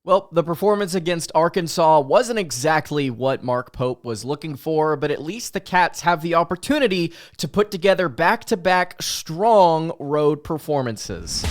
Well, the performance against Arkansas wasn't exactly what Mark Pope was looking for, but at least the Cats have the opportunity to put together back-to-back strong road performances.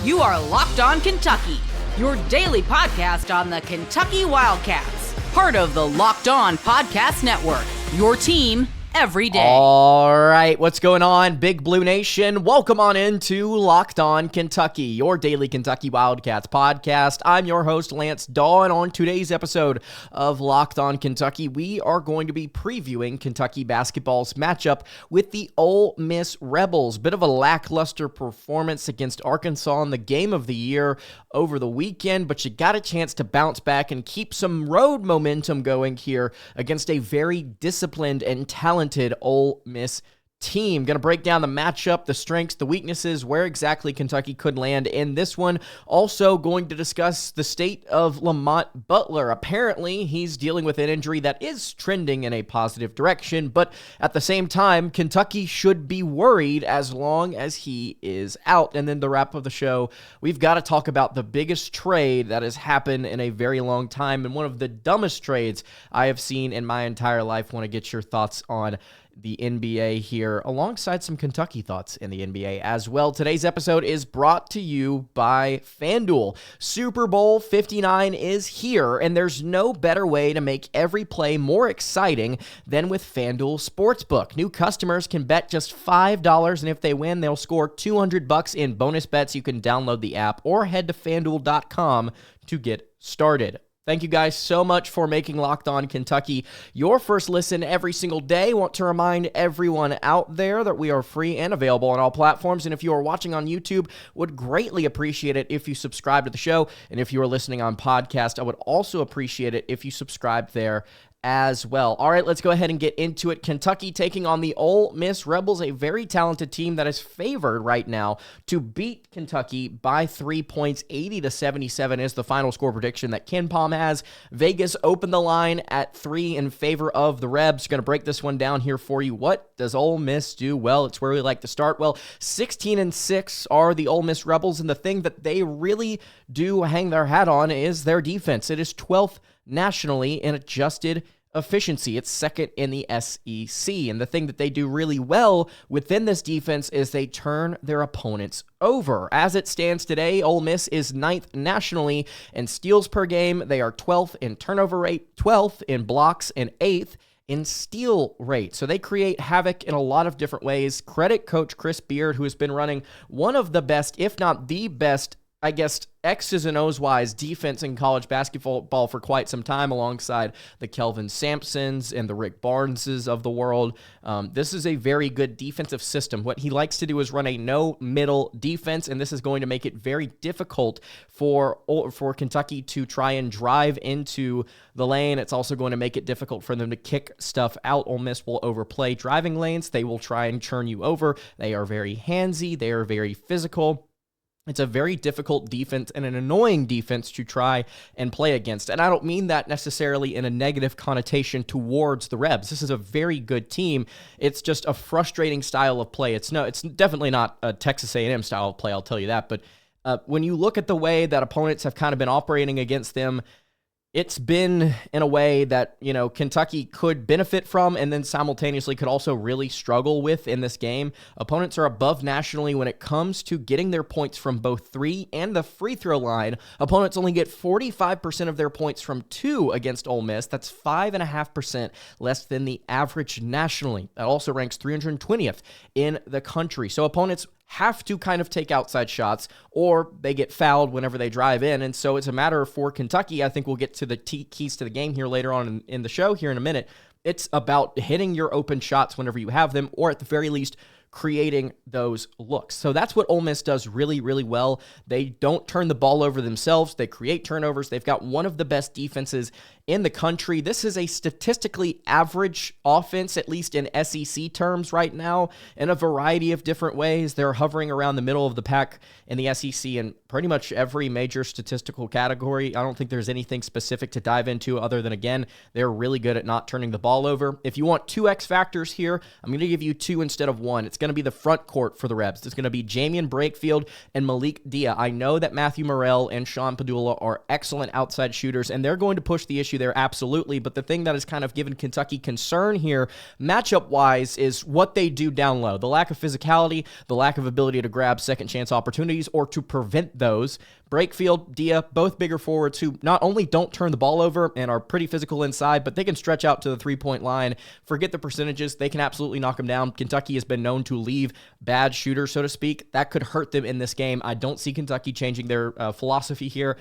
You are Locked On Kentucky, your daily podcast on the Kentucky Wildcats, part of the Locked On Podcast Network, your team every day. All right, what's going on, Big Blue Nation? Welcome on into Locked On Kentucky, your daily Kentucky Wildcats podcast. I'm your host, Lance Dawe, and on today's episode of Locked On Kentucky, we are going to be previewing Kentucky basketball's matchup with the Ole Miss Rebels. Bit of a lackluster performance against Arkansas in the game of the year over the weekend, but you got a chance to bounce back and keep some road momentum going here against a very disciplined and talented Ole Miss team. Going to break down the matchup, the strengths, the weaknesses, where exactly Kentucky could land in this one. Also going to discuss the state of Lamont Butler. Apparently, he's dealing with an injury that is trending in a positive direction, but at the same time, Kentucky should be worried as long as he is out. And then the wrap of the show, we've got to talk about the biggest trade that has happened in a very long time and one of the dumbest trades I have seen in my entire life. Want to get your thoughts on the NBA here, alongside some Kentucky thoughts in the NBA as well. Today's episode is brought to you by FanDuel. Super Bowl 59 is here, and there's no better way to make every play more exciting than with FanDuel Sportsbook. New customers can bet just $5, and if they win, they'll score $200 in bonus bets. You can download the app or head to FanDuel.com to get started. Thank you guys so much for making Locked On Kentucky your first listen every single day. Want to remind everyone out there that we are free and available on all platforms. And if you are watching on YouTube, would greatly appreciate it if you subscribe to the show. And if you are listening on podcast, I would also appreciate it if you subscribe there as well. All right, let's go ahead and get into it. Kentucky taking on the Ole Miss Rebels, a very talented team that is favored right now to beat Kentucky by 3 points. 80-77 is the final score prediction that KenPom has. Vegas opened the line at 3 in favor of the Rebs. Going to break this one down here for you. What does Ole Miss do well? It's where we like to start. Well, 16-6 are the Ole Miss Rebels, and the thing that they really do hang their hat on is their defense. It is 12th nationally in adjusted efficiency. It's second in the SEC. And the thing that they do really well within this defense is they turn their opponents over. As it stands today, Ole Miss is 9th nationally in steals per game. They are 12th in turnover rate, 12th in blocks, and 8th in steal rate. So they create havoc in a lot of different ways. Credit Coach Chris Beard, who has been running one of the best, if not the best, I guess, X's and O's wise defense in college basketball for quite some time, alongside the Kelvin Sampsons and the Rick Barneses of the world. This is a very good defensive system. What he likes to do is run a no-middle defense, and this is going to make it very difficult for Kentucky to try and drive into the lane. It's also going to make it difficult for them to kick stuff out. Ole Miss will overplay driving lanes. They will try and churn you over. They are very handsy. They are very physical. It's a very difficult defense and an annoying defense to try and play against. And I don't mean that necessarily in a negative connotation towards the Rebs. This is a very good team. It's just a frustrating style of play. It's definitely not a Texas A&M style of play, I'll tell you that. But when you look at the way that opponents have kind of been operating against them, it's been in a way that, Kentucky could benefit from and then simultaneously could also really struggle with in this game. Opponents are above nationally when it comes to getting their points from both 3 and the free throw line. Opponents only get 45% of their points from 2 against Ole Miss. That's 5.5% less than the average nationally. That also ranks 320th in the country. So opponents have to kind of take outside shots, or they get fouled whenever they drive in. And so it's a matter for Kentucky. I think we'll get to the keys to the game here later on in the show here in a minute. It's about hitting your open shots whenever you have them, or at the very least, creating those looks. So that's what Ole Miss does really, really well. They don't turn the ball over themselves. They create turnovers. They've got one of the best defenses in the country. This is a statistically average offense, at least in SEC terms right now, in a variety of different ways. They're hovering around the middle of the pack in the SEC in pretty much every major statistical category. I don't think there's anything specific to dive into other than, again, they're really good at not turning the ball over. If you want 2 X factors here, I'm going to give you 2 instead of 1. It's going to be the front court for the Rebs. It's going to be Jamian Brakefield and Malik Dawe. I know that Matthew Morrell and Sean Padula are excellent outside shooters, and they're going to push the issue there, absolutely. But the thing that has kind of given Kentucky concern here, matchup-wise, is what they do down low. The lack of physicality, the lack of ability to grab second-chance opportunities or to prevent those. Brakefield, Dawe, both bigger forwards who not only don't turn the ball over and are pretty physical inside, but they can stretch out to the three-point line. Forget the percentages. They can absolutely knock them down. Kentucky has been known to leave bad shooters, so to speak. That could hurt them in this game. I don't see Kentucky changing their philosophy here.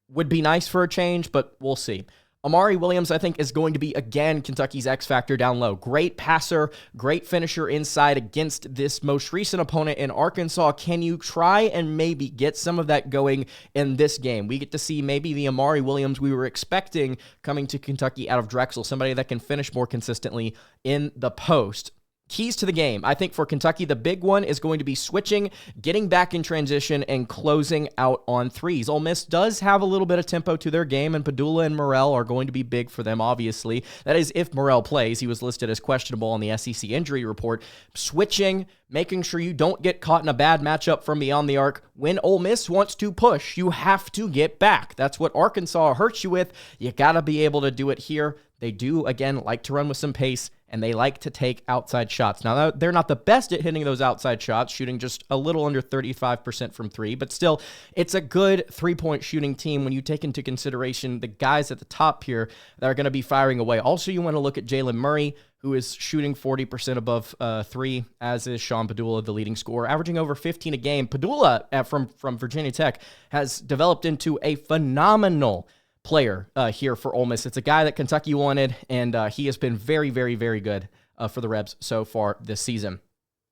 Would be nice for a change, but we'll see. Amari Williams, I think, is going to be, again, Kentucky's X factor down low. Great passer, great finisher inside against this most recent opponent in Arkansas. Can you try and maybe get some of that going in this game? We get to see maybe the Amari Williams we were expecting coming to Kentucky out of Drexel, somebody that can finish more consistently in the post. Keys to the game. I think for Kentucky, the big one is going to be switching, getting back in transition, and closing out on threes. Ole Miss does have a little bit of tempo to their game, and Padula and Morrell are going to be big for them, obviously. That is, if Morrell plays. He was listed as questionable on the SEC injury report. Switching, making sure you don't get caught in a bad matchup from beyond the arc. When Ole Miss wants to push, you have to get back. That's what Arkansas hurts you with. You got to be able to do it here. They do, again, like to run with some pace, and they like to take outside shots. Now, they're not the best at hitting those outside shots, shooting just a little under 35% from 3, but still, it's a good three-point shooting team when you take into consideration the guys at the top here that are going to be firing away. Also, you want to look at Jalen Murray, who is shooting 40% above 3, as is Sean Padula, the leading scorer, averaging over 15 a game. Padula from Virginia Tech has developed into a phenomenal player here for Ole Miss. It's a guy that Kentucky wanted, and he has been very, very, very good for the Rebs so far this season.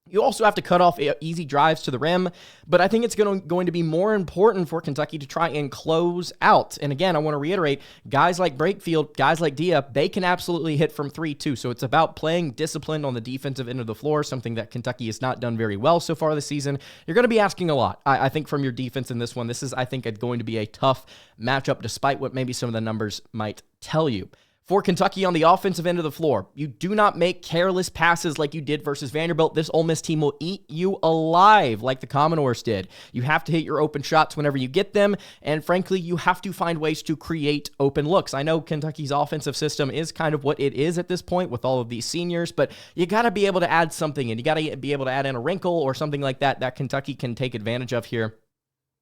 You also have to cut off easy drives to the rim, but I think it's going to be more important for Kentucky to try and close out. And again, I want to reiterate, guys like Brakefield, guys like Dawe, they can absolutely hit from 3 too. So it's about playing disciplined on the defensive end of the floor, something that Kentucky has not done very well so far this season. You're going to be asking a lot, I think, from your defense in this one. This is, I think, going to be a tough matchup, despite what maybe some of the numbers might tell you. For Kentucky on the offensive end of the floor, you do not make careless passes like you did versus Vanderbilt. This Ole Miss team will eat you alive like the Commodores did. You have to hit your open shots whenever you get them, and frankly, you have to find ways to create open looks. I know Kentucky's offensive system is kind of what it is at this point with all of these seniors, but you got to be able to add something, and you got to be able to add in a wrinkle or something like that Kentucky can take advantage of here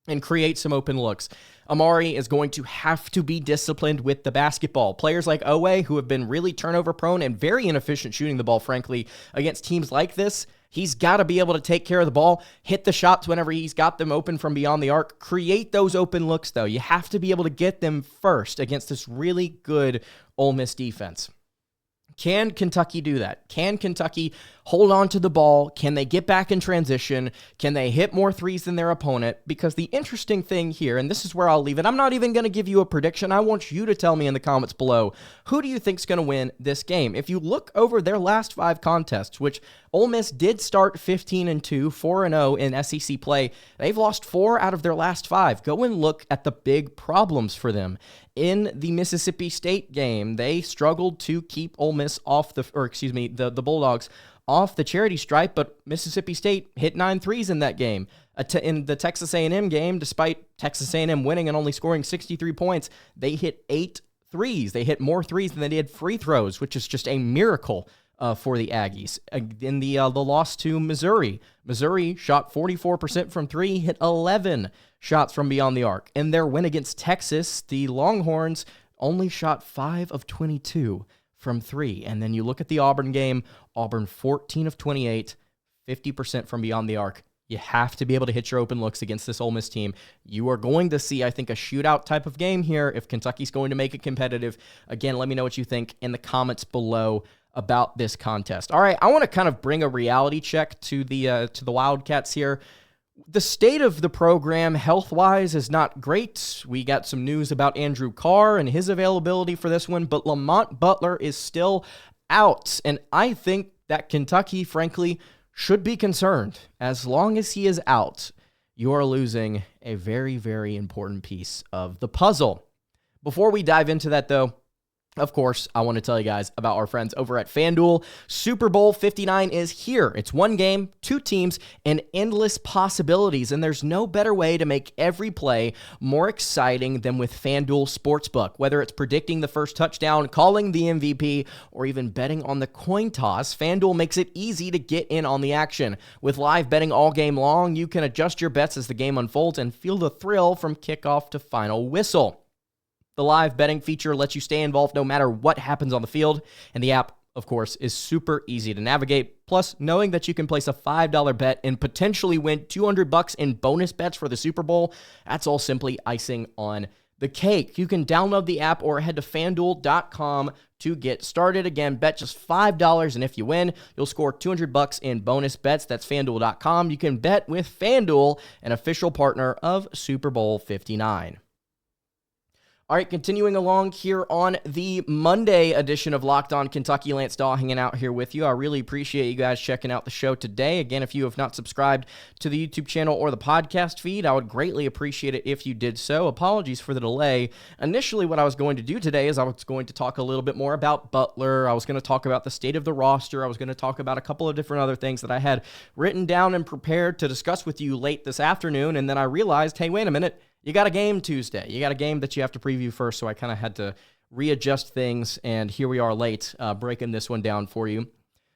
and create some open looks. Amari is going to have to be disciplined with the basketball. Players like Dawe, who have been really turnover prone and very inefficient shooting the ball, frankly, against teams like this, he's got to be able to take care of the ball, hit the shots whenever he's got them open from beyond the arc. Create those open looks, though. You have to be able to get them first against this really good Ole Miss defense. Can Kentucky do that? Can Kentucky hold on to the ball? Can they get back in transition? Can they hit more threes than their opponent? Because the interesting thing here, and this is where I'll leave it, I'm not even going to give you a prediction. I want you to tell me in the comments below, who do you think is going to win this game? If you look over their last 5 contests, which Ole Miss did start 15-2, 4-0 in SEC play, they've lost 4 out of their last 5. Go and look at the big problems for them. In the Mississippi State game, they struggled to keep Ole Miss off the Bulldogs off the charity stripe, but Mississippi State hit 9 threes in that game. In the Texas A&M game, despite Texas A&M winning and only scoring 63 points, they hit 8 threes. They hit more threes than they did free throws, which is just a miracle for the Aggies. In the loss to Missouri, Missouri shot 44% from 3, hit 11 shots from beyond the arc. In their win against Texas, the Longhorns only shot 5 of 22 from 3. And then you look at the Auburn game, Auburn 14 of 28, 50% from beyond the arc. You have to be able to hit your open looks against this Ole Miss team. You are going to see, I think, a shootout type of game here if Kentucky's going to make it competitive. Again, let me know what you think in the comments below about this contest. All right, I want to kind of bring a reality check to the Wildcats here. The state of the program health-wise is not great. We got some news about Andrew Carr and his availability for this one, but Lamont Butler is still out. And I think that Kentucky, frankly, should be concerned. As long as he is out, you are losing a very, very important piece of the puzzle. Before we dive into that, though, of course, I want to tell you guys about our friends over at FanDuel. Super Bowl 59 is here. It's one game, two teams, and endless possibilities. And there's no better way to make every play more exciting than with FanDuel Sportsbook. Whether it's predicting the first touchdown, calling the MVP, or even betting on the coin toss, FanDuel makes it easy to get in on the action. With live betting all game long, you can adjust your bets as the game unfolds and feel the thrill from kickoff to final whistle. The live betting feature lets you stay involved no matter what happens on the field, and the app, of course, is super easy to navigate. Plus, knowing that you can place a $5 bet and potentially win $200 in bonus bets for the Super Bowl, that's all simply icing on the cake. You can download the app or head to FanDuel.com to get started. Again, bet just $5, and if you win, you'll score $200 in bonus bets. That's FanDuel.com. You can bet with FanDuel, an official partner of Super Bowl 59. All right, continuing along here on the Monday edition of Locked On Kentucky, Lance Dawe hanging out here with you. I really appreciate you guys checking out the show today. Again, if you have not subscribed to the YouTube channel or the podcast feed, I would greatly appreciate it if you did so. Apologies for the delay. Initially, what I was going to do today is I was going to talk a little bit more about Butler. I was going to talk about the state of the roster. I was going to talk about a couple of different other things that I had written down and prepared to discuss with you late this afternoon, and then I realized, hey, wait a minute. You got a game Tuesday. You got a game that you have to preview first, so I kind of had to readjust things, and here we are late, breaking this one down for you.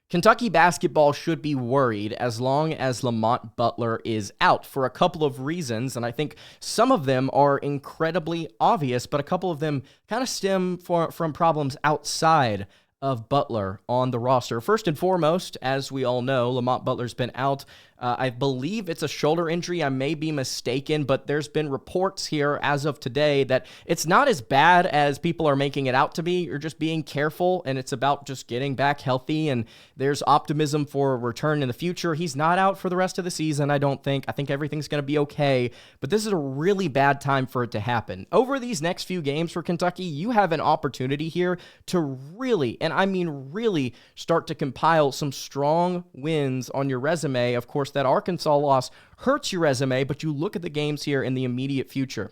Kentucky basketball should be worried as long as Lamont Butler is out for a couple of reasons, and I think some of them are incredibly obvious, but a couple of them kind of stem from problems outside of Butler on the roster. First and foremost, as we all know, Lamont Butler's been out. I believe it's a shoulder injury. I may be mistaken, but there's been reports here as of today that it's not as bad as people are making it out to be. You're just being careful, and it's about just getting back healthy, and there's optimism for a return in the future. He's not out for the rest of the season, I don't think. I think everything's going to be okay, but this is a really bad time for it to happen. Over these next few games for Kentucky, you have an opportunity here to really, and I mean really, start to compile some strong wins on your resume. Of course, that Arkansas loss hurts your resume, but you look at the games here in the immediate future.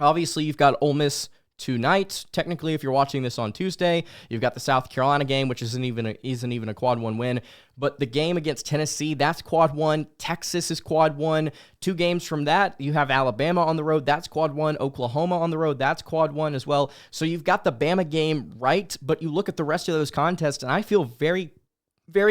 Obviously, you've got Ole Miss tonight. Technically, if you're watching this on Tuesday, you've got the South Carolina game, which isn't even a quad one win. But the game against Tennessee, that's quad one. Texas is quad one. 2 games from that, you have Alabama on the road. That's quad one. Oklahoma on the road. That's quad one as well. So you've got the Bama game right, but you look at the rest of those contests, and I feel very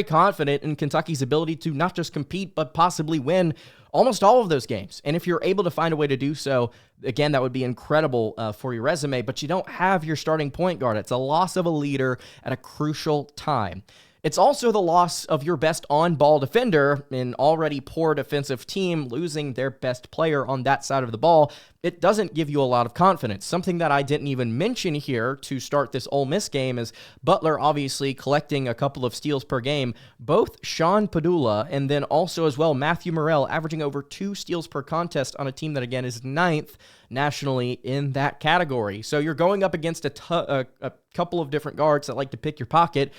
confident in Kentucky's ability to not just compete, but possibly win almost all of those games. And if you're able to find a way to do so, again, that would be incredible for your resume, but you don't have your starting point guard. It's a loss of a leader at a crucial time. It's also the loss of your best on-ball defender, an already poor defensive team losing their best player on that side of the ball. It doesn't give you a lot of confidence. Something that I didn't even mention here to start this Ole Miss game is Butler obviously collecting a couple of steals per game. Both Sean Padula and then also as well Matthew Morrell averaging over 2 steals per contest on a team that again is 9th nationally in that category. So you're going up against a couple of different guards that like to pick your pocket,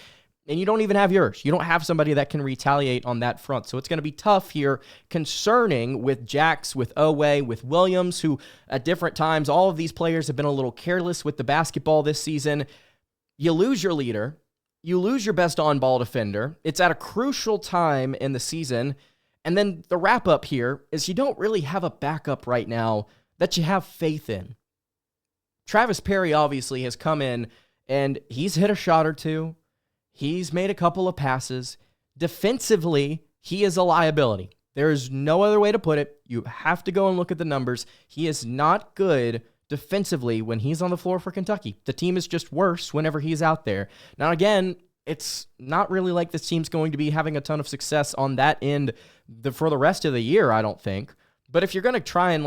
and you don't even have yours. You don't have somebody that can retaliate on that front. So it's going to be tough here, concerning with Jax, with Owe, with Williams, who at different times, all of these players have been a little careless with the basketball this season. You lose your leader. You lose your best on-ball defender. It's at a crucial time in the season. And then the wrap-up here is you don't really have a backup right now that you have faith in. Travis Perry obviously has come in, and he's hit a shot or two. He's made a couple of passes. Defensively, he is a liability. There is no other way to put it. You have to go and look at the numbers. He is not good defensively when he's on the floor for Kentucky. The team is just worse whenever he's out there. Now, again, it's not really like this team's going to be having a ton of success on that end for the rest of the year, I don't think. But if you're going to try and,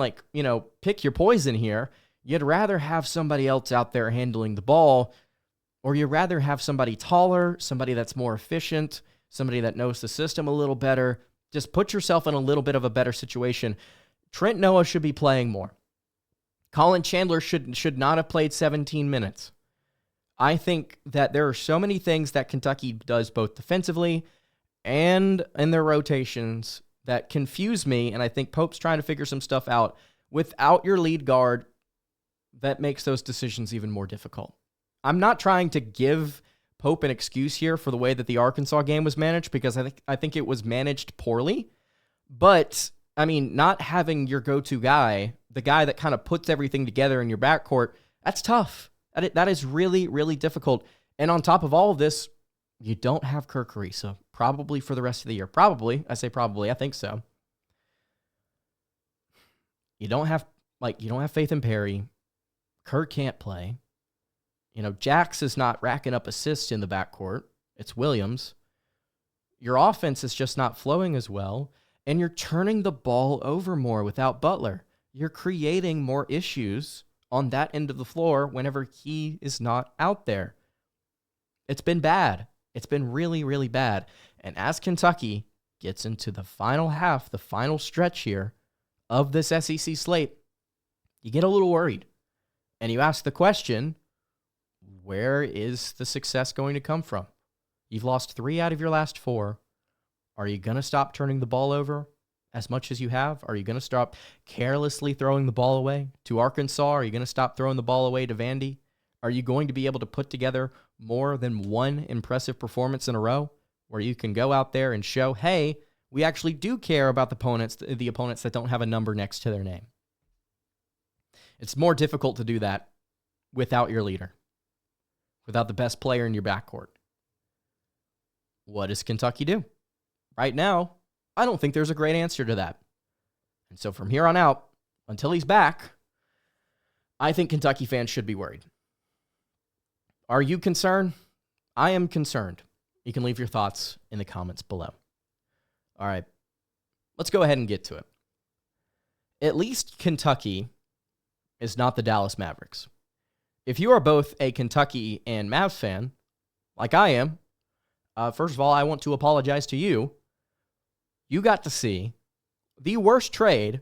pick your poison here, you'd rather have somebody else out there handling the ball, or you'd rather have somebody taller, somebody that's more efficient, somebody that knows the system a little better Just put yourself in a little bit of a better situation. Trent Noah should be playing more. Colin Chandler should not have played 17 minutes. I think that there are so many things that Kentucky does both defensively and in their rotations that confuse me, and I think Pope's trying to figure some stuff out. Without your lead guard, that makes those decisions even more difficult. I'm not trying to give Pope an excuse here for the way that the Arkansas game was managed, because I think it was managed poorly. But, I mean, not having your go-to guy, the guy that kind of puts everything together in your backcourt, that's tough. That is really, really difficult. And on top of all of this, you don't have Kirk Ariza, probably for the rest of the year. Probably. I say probably. I think so. You don't have faith in Perry. Kirk can't play. Jax is not racking up assists in the backcourt. It's Williams. Your offense is just not flowing as well, and you're turning the ball over more without Butler. You're creating more issues on that end of the floor whenever he is not out there. It's been bad. It's been really, really bad. And as Kentucky gets into the final half, the final stretch here of this SEC slate, you get a little worried. And you ask the question, where is the success going to come from? You've lost 3 out of your last 4. Are you going to stop turning the ball over as much as you have? Are you going to stop carelessly throwing the ball away to Arkansas? Are you going to stop throwing the ball away to Vandy? Are you going to be able to put together more than one impressive performance in a row where you can go out there and show, hey, we actually do care about the opponents that don't have a number next to their name? It's more difficult to do that without your leader, without the best player in your backcourt. What does Kentucky do? Right now, I don't think there's a great answer to that. And so from here on out, until he's back, I think Kentucky fans should be worried. Are you concerned? I am concerned. You can leave your thoughts in the comments below. All right, let's go ahead and get to it. At least Kentucky is not the Dallas Mavericks. If you are both a Kentucky and Mavs fan, like I am, first of all, I want to apologize to you. You got to see the worst trade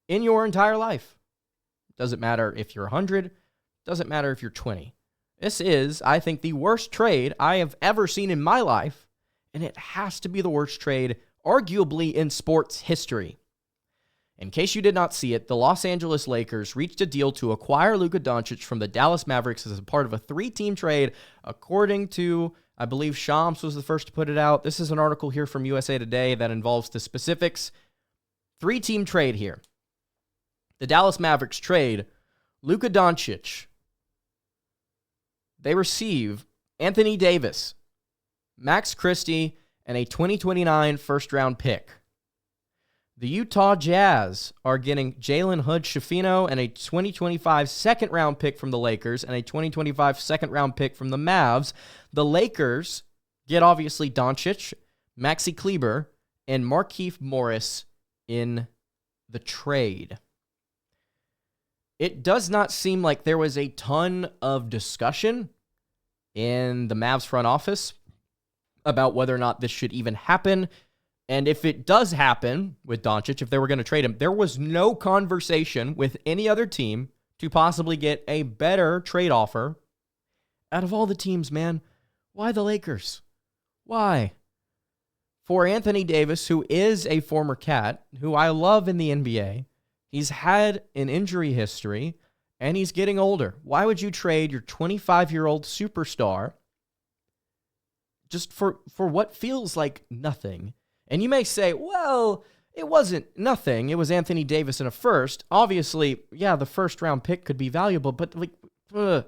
in your entire life. Doesn't matter if you're 100, doesn't matter if you're 20. This is, I think, the worst trade I have ever seen in my life, and it has to be the worst trade, arguably, in sports history. In case you did not see it, the Los Angeles Lakers reached a deal to acquire Luka Doncic from the Dallas Mavericks as a part of a 3-team trade, according to, I believe Shams was the first to put it out. This is an article here from USA Today that involves the specifics. 3-team trade here. The Dallas Mavericks trade Luka Doncic. They receive Anthony Davis, Max Christie, and a 2029 first-round pick. The Utah Jazz are getting Jalen Hood-Schifino and a 2025 second-round pick from the Lakers and a 2025 second-round pick from the Mavs. The Lakers get, obviously, Doncic, Maxi Kleber, and Markieff Morris in the trade. It does not seem like there was a ton of discussion in the Mavs front office about whether or not this should even happen. And if it does happen with Doncic, if they were going to trade him, there was no conversation with any other team to possibly get a better trade offer. Out of all the teams, man, why the Lakers? Why? For Anthony Davis, who is a former Cat, who I love in the NBA, he's had an injury history, and he's getting older. Why would you trade your 25-year-old superstar just for what feels like nothing? And you may say, well, it wasn't nothing. It was Anthony Davis in a first. Obviously, yeah, the first-round pick could be valuable, but you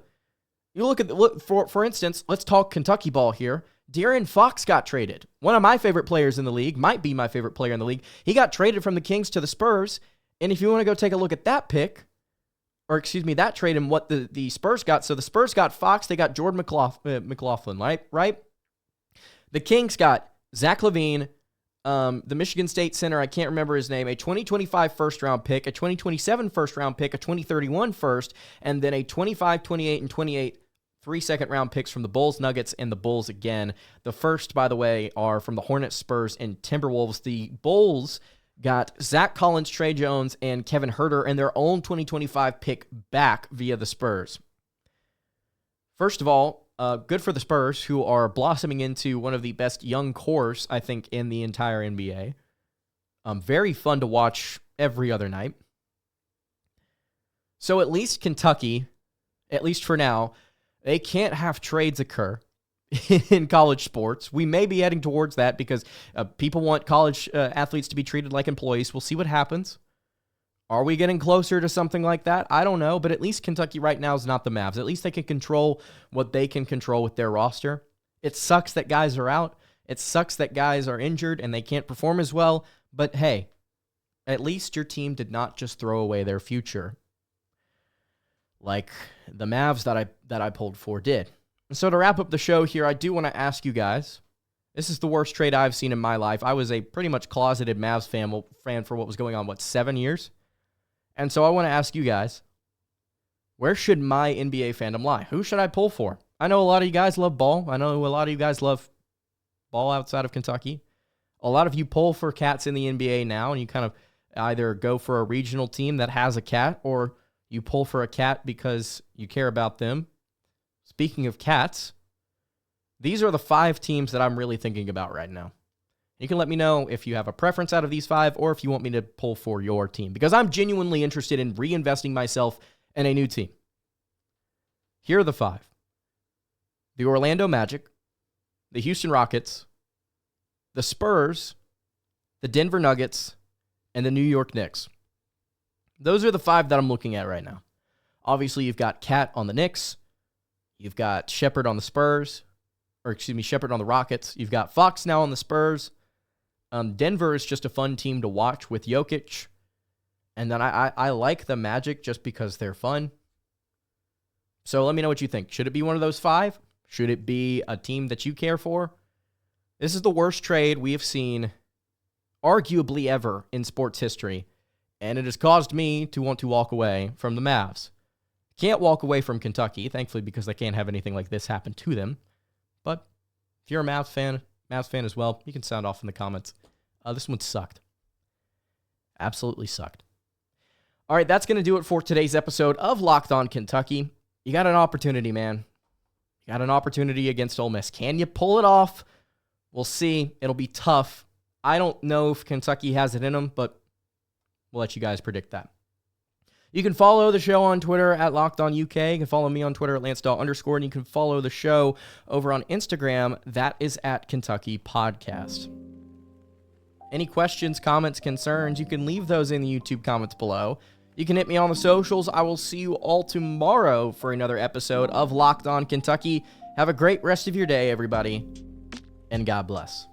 look for instance, let's talk Kentucky ball here. De'Aaron Fox got traded. One of my favorite players in the league, might be my favorite player in the league. He got traded from the Kings to the Spurs, and if you want to go take a look at that pick, that trade and what the Spurs got. So the Spurs got Fox, they got Jordan McLaughlin, right? The Kings got Zach LaVine, the Michigan State center, I can't remember his name, a 2025 first-round pick, a 2027 first-round pick, a 2031 first, and then a 25, 28, and 28 3 second-round picks from the Bulls, Nuggets, and the Bulls again. The first, by the way, are from the Hornets, Spurs, and Timberwolves. The Bulls got Zach Collins, Trey Jones, and Kevin Huerter and their own 2025 pick back via the Spurs. First of all, good for the Spurs, who are blossoming into one of the best young cores, I think, in the entire NBA. Very fun to watch every other night. So at least Kentucky, at least for now, they can't have trades occur in college sports. We may be heading towards that because people want college athletes to be treated like employees. We'll see what happens. Are we getting closer to something like that? I don't know, but at least Kentucky right now is not the Mavs. At least they can control what they can control with their roster. It sucks that guys are out. It sucks that guys are injured and they can't perform as well. But hey, at least your team did not just throw away their future like the Mavs that I pulled for did. And so to wrap up the show here, I do want to ask you guys, this is the worst trade I've seen in my life. I was a pretty much closeted Mavs fan for what was going on, 7 years? And so I want to ask you guys, where should my NBA fandom lie? Who should I pull for? I know a lot of you guys love ball. I know a lot of you guys love ball outside of Kentucky. A lot of you pull for cats in the NBA now, and you kind of either go for a regional team that has a cat, or you pull for a cat because you care about them. Speaking of cats, these are the 5 teams that I'm really thinking about right now. You can let me know if you have a preference out of these 5 or if you want me to pull for your team, because I'm genuinely interested in reinvesting myself in a new team. Here are the 5. The Orlando Magic, the Houston Rockets, the Spurs, the Denver Nuggets, and the New York Knicks. Those are the 5 that I'm looking at right now. Obviously, you've got Cat on the Knicks. You've got Shepherd on the Spurs. Shepherd on the Rockets. You've got Fox now on the Spurs. Denver is just a fun team to watch with Jokic. And then I like the Magic just because they're fun. So let me know what you think. Should it be one of those 5? Should it be a team that you care for? This is the worst trade we have seen, arguably ever, in sports history. And it has caused me to want to walk away from the Mavs. Can't walk away from Kentucky, thankfully, because I can't have anything like this happen to them. But if you're a Mavs fan as well, you can sound off in the comments. This one sucked. Absolutely sucked. All right, that's going to do it for today's episode of Locked On Kentucky. You got an opportunity, man. You got an opportunity against Ole Miss. Can you pull it off? We'll see. It'll be tough. I don't know if Kentucky has it in them, but we'll let you guys predict that. You can follow the show on Twitter at LockedOnUK. You can follow me on Twitter at LanceDaw_, and you can follow the show over on Instagram. That is at Kentucky Podcast. Any questions, comments, concerns, you can leave those in the YouTube comments below. You can hit me on the socials. I will see you all tomorrow for another episode of Locked On Kentucky. Have a great rest of your day, everybody, and God bless.